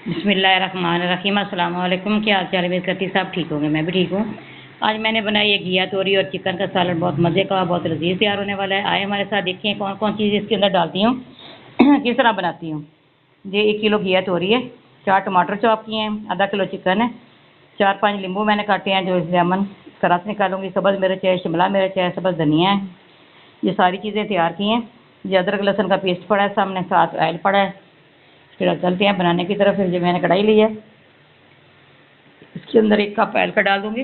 बिस्मिल्लाहिर्रहमानिर्रहीम। अस्सलाम वालेकुम। क्या हाल चाल है? मेरे करती साहब ठीक होंगे, मैं भी ठीक हूँ। आज मैंने बनाई है घिया तोरी और चिकन का सालन, बहुत मज़े का, बहुत लजीज तैयार होने वाला है। आए हमारे साथ, देखिए कौन कौन चीज़ इसके अंदर डालती हूँ किस तरह बनाती हूँ। ये 1 किलो घिया तोरी है, 4 टमाटर चॉप किए हैं, आधा किलो चिकन है, 4-5 नींबू मैंने काटे हैं, जो लेमन का रस निकालूंगी, सब्ज़ मिर्च है, शिमला मिर्च है, सब्ज़ धनिया है। ये सारी चीज़ें तैयार की हैं। ये अदरक लहसुन का पेस्ट पड़ा है सामने, साथ ऑयल पड़ा है। फिर चलते हैं बनाने की तरफ। फिर जो मैंने कढ़ाई ली है, इसके अंदर 1 कप ऑयल का डाल दूंगी।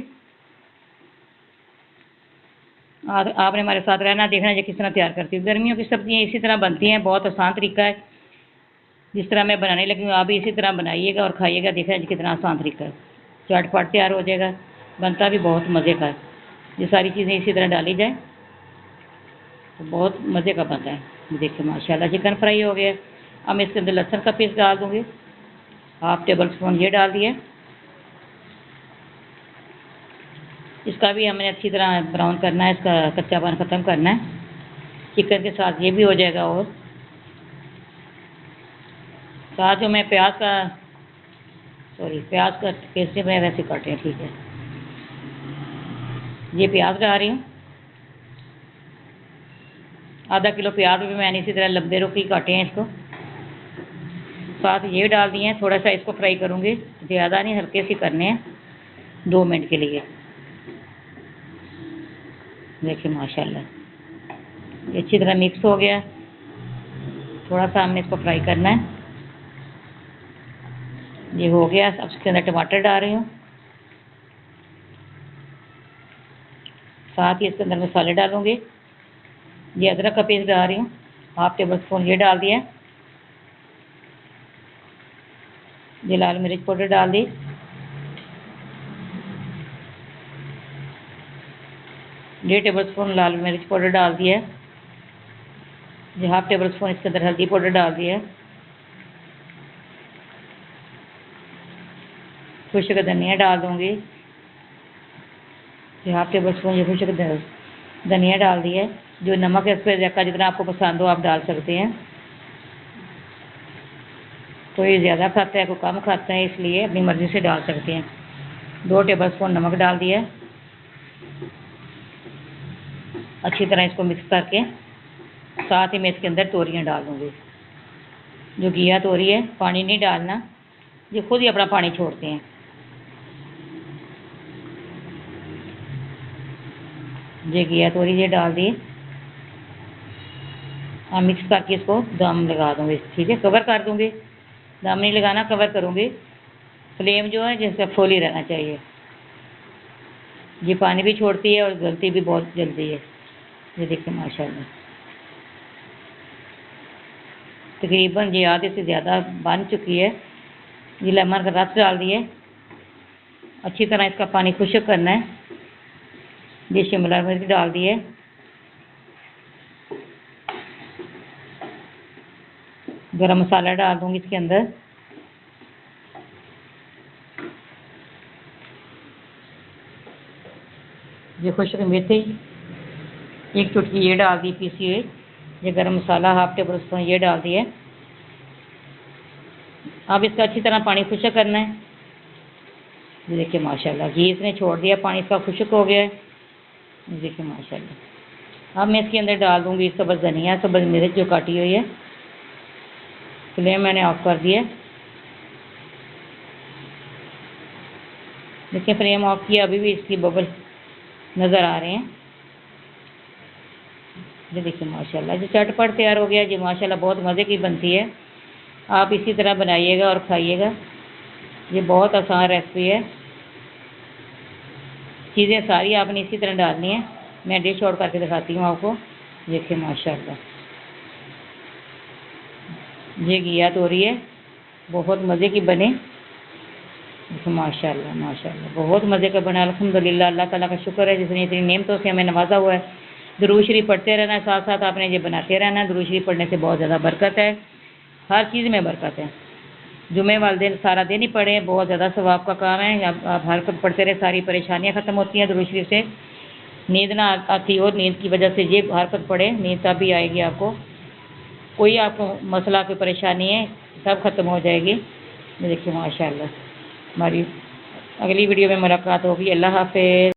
और आपने हमारे साथ रहना, देखना ये किस तरह तैयार करती हूँ। गर्मियों की सब्जियाँ इसी तरह बनती हैं, बहुत आसान तरीका है। जिस तरह मैं बनाने लगी हूँ आप भी इसी तरह बनाइएगा और खाइएगा, देखना जी कितना आसान तरीका है। झटपट तैयार हो जाएगा, बनता भी बहुत मज़े का है। ये सारी चीज़ें इसी तरह डाली जाए तो बहुत मज़े का बनता है। देखिए माशाल्लाह चिकन फ्राई हो गया। अब मैं इसके अंदर लहसुन का पेस्ट डाल दूँगी, 1/2 टेबल स्पून ये डाल दिया। इसका भी हमें अच्छी तरह ब्राउन करना है, इसका कच्चापन ख़त्म करना है। चिकन के साथ ये भी हो जाएगा। और साथ जो मैं प्याज का पेस्ट मैं वैसे काटे हैं, ठीक है। ये प्याज डाल रही हूँ, आधा किलो प्याज भी मैंने इसी तरह लंबे रुख ही काटे हैं इसको। साथ ये डाल दिए हैं, थोड़ा सा इसको फ्राई करूँगी, ज़्यादा नहीं, हल्के से करने हैं 2 मिनट के लिए। देखिए माशाल्लाह ये अच्छी तरह मिक्स हो गया। थोड़ा सा हमने इसको फ्राई करना है। ये हो गया। अब इसके अंदर टमाटर डाल रही हूँ, साथ ही इसके अंदर मसाले डालूँगी। ये अदरक का पेस्ट डाल रही हूँ, 1/2 टेबल स्पून ये डाल दिया। ये लाल मिर्च पाउडर डाल दी। डेढ़ टेबल स्पून लाल मिर्च पाउडर डाल दिया। ये 1/2 टेबल स्पून इसके अंदर हल्दी पाउडर डाल दिया। खुश्क धनिया डाल दूँगी, ये 1/2 टेबल स्पून ये खुश्क धनिया डाल दिया। जो नमक है इस पर का जितना आपको पसंद हो आप डाल सकते हैं। कोई ज़्यादा खाता है, कोई कम खाता है, इसलिए अपनी मर्ज़ी से डाल सकते हैं। 2 टेबल स्पून नमक डाल दिया। अच्छी तरह इसको मिक्स करके साथ ही मैं इसके अंदर तोरियां डाल दूँगी। जो घिया तोरी है, पानी नहीं डालना, ये खुद ही अपना पानी छोड़ते हैं। ये घिया तोरी ये डाल दी। हाँ, मिक्स करके इसको दम लगा दूँगी, ठीक है। कवर कर दूँगी, दम नहीं लगाना, कवर करूँगी। फ्लेम जो है जैसे फुल ही रहना चाहिए। ये पानी भी छोड़ती है और गलती भी बहुत जल्दी है। ये देखिए माशाल्लाह तकरीबन ये आधे से ज़्यादा बन चुकी है। ये लेमन का रस डाल दिए। अच्छी तरह इसका पानी खुश्क करना है। ये शिमला मिर्च डाल दिए। गरम मसाला डाल दूँगी इसके अंदर। ये खुश्क मेथी 1 चुटकी ये डाल दी पीसी हुई। ये गरम मसाला 1/2 टेबल स्पून ये डाल दिए। अब इसका अच्छी तरह पानी खुश्क करना है। ये देखिए माशाल्लाह घी इसने छोड़ दिया, पानी इसका खुश्क हो गया है। ये देखिए माशाल्लाह। अब मैं इसके अंदर डाल दूँगी सब्ज़ धनिया, सब्ज़ मिर्च जो काटी हुई है। फ्लेम मैंने ऑफ कर दिया। देखिए फ्लेम ऑफ किया, अभी भी इसकी बबल नज़र आ रहे हैं। ये देखिए माशाल्लाह जो चटपट तैयार हो गया। जी माशाल्लाह बहुत मज़े की बनती है। आप इसी तरह बनाइएगा और खाइएगा। ये बहुत आसान रेसिपी है। चीज़ें सारी आपने इसी तरह डालनी है। मैं डिश आउट करके दिखाती हूँ आपको। देखिए माशाल्लाह ये घिया तोरी है, बहुत मज़े की बने। माशाल्लाह माशाल्लाह बहुत मज़े का बना। अल्हम्दुलिल्लाह, अल्लाह ताला का शुक्र है जिसने इतनी नेमतों से हमें नवाजा हुआ है। दुरूद शरीफ पढ़ते रहना, साथ साथ आपने ये बनाते रहना। दुरूद शरीफ पढ़ने से बहुत ज़्यादा बरकत है, हर चीज़ में बरकत है। जुमे वाले दिन सारा दिन ही पढ़े, बहुत ज़्यादा सवाब का काम है। आप हर वक्त पढ़ते रहे, सारी परेशानियाँ ख़त्म होती हैं दुरूद शरीफ से। नींद ना आती हो, नींद की वजह से ये हर वक्त पढ़े, नींद तभी आएगी आपको। कोई आपको मसला, कोई परेशानी है, सब खत्म हो जाएगी। ये देखिए माशाल्लाह। हमारी अगली वीडियो में मुलाकात होगी। अल्लाह हाफ़िज़।